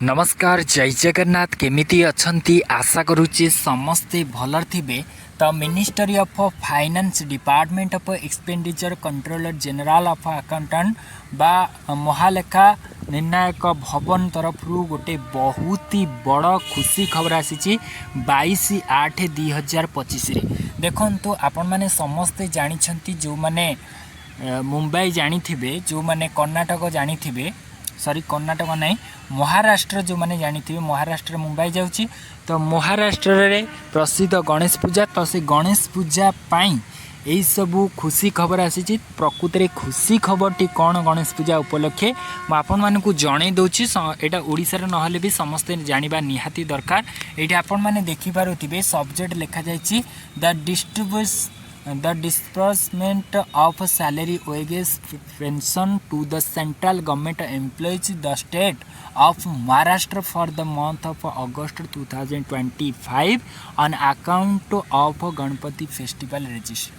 नमस्कार जय जगन्नाथ केमिति अछंती आशा करुच्ची समस्ते भलर थिबे। तो ministry of finance department of expenditure controller general of accountant बा महालेखा निर्णायक भवन तरफ गोटे बहुत ही बड़ खुशी खबर आसी 22/8/2025 देखु आपण मैंने समस्ते जानी जो मैंने मुंबई जानी थे जो मैंने कर्णाटक जानी थे सॉरी कर्णाटक नहीं महाराष्ट्र जो मैंने जानी थी महाराष्ट्र मुंबई जाऊँगी तो महाराष्ट्र रे प्रसिद्ध गणेश पूजा तो से गणेश पूजा पाई यही सबू खुशी खबर आसी प्रकृत में खुशी खबर टी कौन गणेश पूजा उपलक्षे आपण मानक जन दूसरी यहाँ ओडिशार नहले भी समस्ते जानिबा निहाती दरकार। ये आपण मैंने देखिपे सब्जेक्ट लिखा जाइए the disbursement of salary wages pension to the central government employees the state of Maharashtra for the month of August 2025 on account of Ganpati festival register।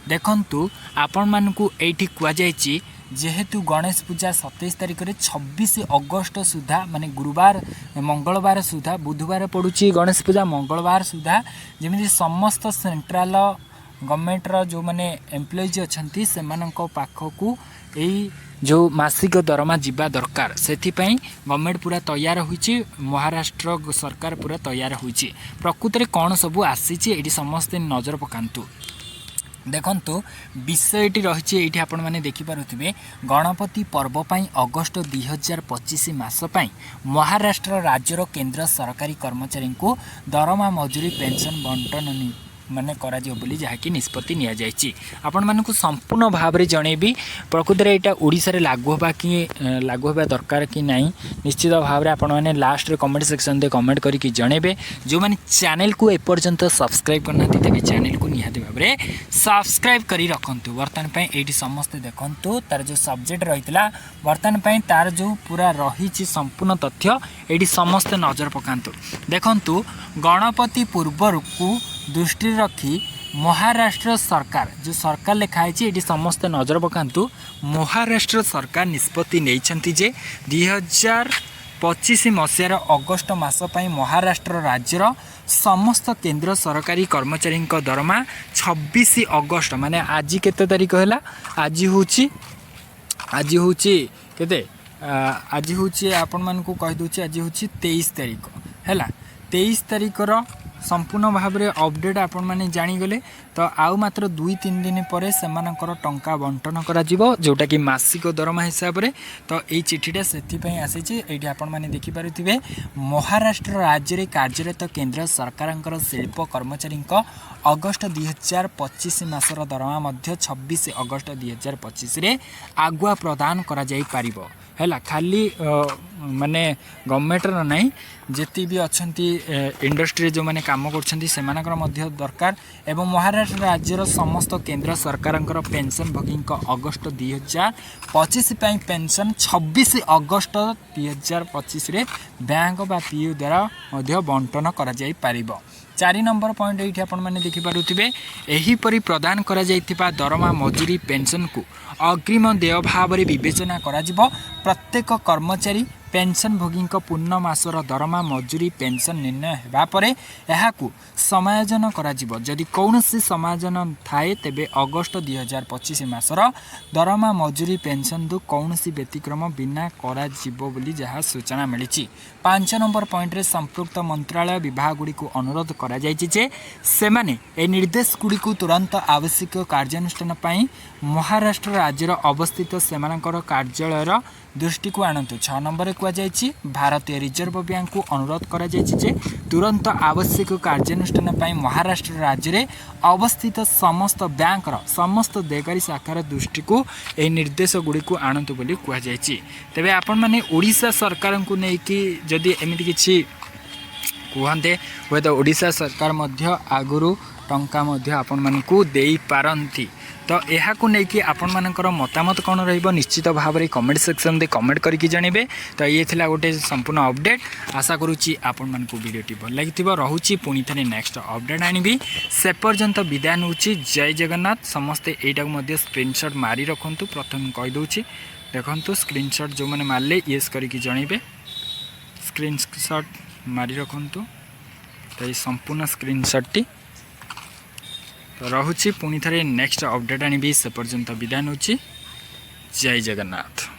देखंतु आपण मानकु एठी कुआ जायछि जेहेतु गणेश पूजा 27 तारिख रे 26 अगस्त सुधा माने गुरुवार मंगलवार सुधा बुधवार पड़ुछि गणेश पूजा मंगलवार सुधा जेमिति समस्त सेंट्रल गवर्नमेंट जो मैंने एम्प्लॉइज अच्छा से पाखक यही जो मासिक दरमा जीवा दरकार से गवर्नमेंट पूरा तैयार होइछि महाराष्ट्र सरकार पूरा तैयार होइछि प्रकृत में कौन सबू आसी समस्ते नजर पकांतु। देखंतु विषयटी रही ये आपण मैंने देखिपे गणपति पर्व पर अगस्ट 2025 मास महाराष्ट्र राज्यर केंद्र सरकारी कर्मचारी को दरमा मजूरी पेंशन बंटन माने करा जियो बोली जहाँकि निष्पत्ति निया जायछि आपण मानकु संपूर्ण भाव में जनइबी प्रकृत में यहाँ ओडिशा रे लागू होगा दरकार कि नहीं निश्चित भाव में आपण मैंने लास्ट रे कमेंट सेक्शन दे कमेंट करके जनइबे जो मैंने चैनल को एपर्यंत सब्सक्राइब करना तेज चैनल को निहाती भाव में सब्सक्राइब करी रखंतु। बर्तमान पे एठी समस्ते देखंतु तार जो सब्जेक्ट रहितला बर्तमान पे तार जो पूरा रही संपूर्ण तथ्य एठी समस्ते नजर पकांतु। देखंतु गणपति पूर्व को दृष्टि रखी महाराष्ट्र सरकार जो सरकार लिखाई ये समस्ते नजर पकांतु महाराष्ट्र सरकार निष्पत्ति नहीं जे 2025 मसीहार अगस्ट मास महाराष्ट्र राज्यर समस्त केंद्र सरकारी कर्मचारी दरमा 26 अगस्ट माने आज केते तारीख है आज हूँ केते आज हूँ आपण मान को कह दूची आज हूँ 23 तारीख है 23 तारीखर संपूर्ण भाव में अपडेट आपण मैंने जानीगले तो आउ मात्र 2-3 दिन पर सेमानकर टंका बंटन करा जिवो जोटा कि मासिक दरमा हिसाब से तो ये चिठीटा से आसी ये आपण मैंने देखिपे महाराष्ट्र राज्य में कार्यरत केंद्र सरकार शिल्प कर्मचारी अगस्ट 2025 मासर दरमा 26 अगस्ट 2025 रे आगुआ प्रदान करा जाई पारिबो है खाली माने गवर्नमेंटर नहीं जेती भी अच्छी इंडस्ट्री जो मैंने काम कर दरकार एवं महाराष्ट्र राज्यर समस्त केंद्र सरकार पेंशन भोगी अगस्ट 2025 पेंशन 26 अगस्ट 2025 रे बैंक बा पीयू द्वारा बंटन करा जाई पारिबो। 4 नंबर पॉइंट ये आपण मैंने देखिपे एहीपरी प्रदान करा जाइथिबा दरमा मजूरी पेंशन को अग्रिम देय भाव में विवेचना करा जिवो। प्रत्येक कर्मचारी पेंशन भोगी पूर्ण मासर दरमा मजूरी पेंशन निर्णय होगा पर यह समायोजन करा जिवो। जदि कौन समायोजन थाए तेबे अगस्ट 2025 मासर दरमा मजूरी पेंशन दु कौन व्यतिक्रम बिना करा जिवो बोली जहाँ सूचना मिली। 5 नंबर पॉइंट रे संपृक्त मंत्रालय विभाग गुड़ी को अनुरोध करा जायछि जे सेमाने ए निर्देश गुड़ी को तुरंत आवश्यक कार्यानुष्ठान पाई महाराष्ट्र राज्यर अवस्थित सेमानकर कार्यालयर दृष्टि को आणतु। 6 नंबर कहुई भारतीय रिजर्व बैंक को अनुरोध करा जायछि जे तुरंत आवश्यक कार्यानुष्ठान पाई महाराष्ट्र राज्य में अवस्थित समस्त बैंकर समस्त देयकारी शाखार दृष्टि को यह निर्देश गुड़ी को आणतु बोली कहुई। तेबे आपण माने ओडिशा सरकार को लेकिन जदि एमती किछि कहते हुए तो ओडिशा सरकार मध्य आगुरु टंका मध्य आपण मानकु देई पारंती तो यह नहीं आपण मानकर मतामत कौन रहिबो निश्चित भाव में कमेंट सेक्शन दे कमेंट करके जानवे। तो ये थिला गोटे संपूर्ण अपडेट आशा करुच्ची आपण मानकु वीडियोटी भल लगिथिबो रहुची पुणी थे नेक्स्ट अपडेट आनिबी से पर्यंत विदाय नउची। जय जगन्नाथ समस्ते एटाक मध्य स्क्रीनशॉट मारी रखंतु प्रथम कहि दउची देखंतु स्क्रीनशॉट जो माने मारले येस करके जानवे। स्क्रीनशॉट मारी रखु। तो ये संपूर्ण स्क्रीनशॉट तो रहुछि पुणी थे नेक्स्ट अपडेट आनी से पर्यंत विदाय नौछि। जय जगन्नाथ।